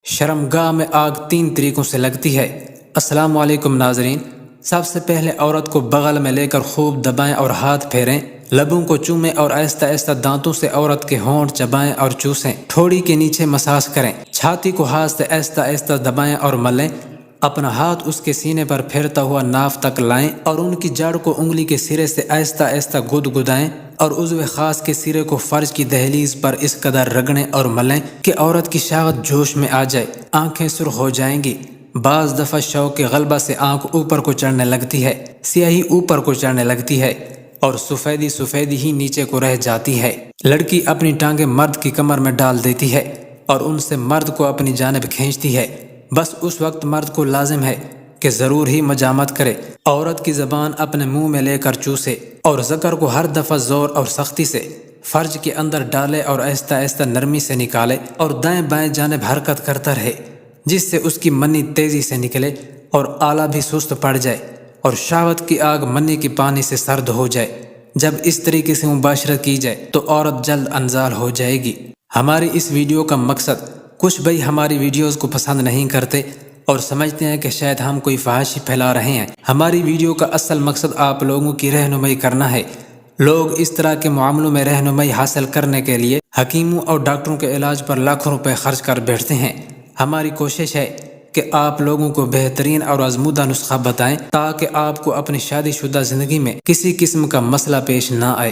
شرمگاہ میں آگ 3 طریقوں سے لگتی ہے۔ السلام علیکم ناظرین، سب سے پہلے عورت کو بغل میں لے کر خوب دبائیں اور ہاتھ پھیریں، لبوں کو چومیں اور آہستہ آہستہ دانتوں سے عورت کے ہونٹ چبائیں اور چوسیں، ٹھوڑی کے نیچے مساج کریں، چھاتی کو ہاتھ سے آہستہ آہستہ دبائیں اور ملیں، اپنا ہاتھ اس کے سینے پر پھیرتا ہوا ناف تک لائیں اور ان کی جڑ کو انگلی کے سرے سے آہستہ آہستہ گدگدائیں اور عضو خاص کے سرے کو فرج کی دہلیز پر اس قدر رگڑیں اور ملیں کہ عورت کی شہوت جوش میں آ جائے، آنکھیں سرخ ہو جائیں گی۔ بعض دفعہ شوق کے غلبہ سے آنکھ اوپر کو چڑھنے لگتی ہے، سیاہی اوپر کو چڑھنے لگتی ہے اور سفیدی ہی نیچے کو رہ جاتی ہے۔ لڑکی اپنی ٹانگیں مرد کی کمر میں ڈال دیتی ہے اور ان سے مرد کو اپنی جانب کھینچتی ہے۔ بس اس وقت مرد کو لازم ہے کہ ضرور ہی مجامت کرے، عورت کی زبان اپنے منہ میں لے کر چوسے اور ذکر کو ہر دفعہ زور اور سختی سے فرج کے اندر ڈالے اور آہستہ آہستہ نرمی سے نکالے اور دائیں بائیں جانب حرکت کرتا رہے، جس سے اس کی منی تیزی سے نکلے اور آلہ بھی سست پڑ جائے اور شہوت کی آگ منی کے پانی سے سرد ہو جائے۔ جب اس طریقے سے مباشرت کی جائے تو عورت جلد انزال ہو جائے گی۔ ہماری اس ویڈیو کا مقصد، کچھ بھائی ہماری ویڈیوز کو پسند نہیں کرتے اور سمجھتے ہیں کہ شاید ہم کوئی فحاشی پھیلا رہے ہیں۔ ہماری ویڈیو کا اصل مقصد آپ لوگوں کی رہنمائی کرنا ہے۔ لوگ اس طرح کے معاملوں میں رہنمائی حاصل کرنے کے لیے حکیموں اور ڈاکٹروں کے علاج پر لاکھوں روپے خرچ کر بیٹھتے ہیں۔ ہماری کوشش ہے کہ آپ لوگوں کو بہترین اور آزمودہ نسخہ بتائیں تاکہ آپ کو اپنی شادی شدہ زندگی میں کسی قسم کا مسئلہ پیش نہ آئے۔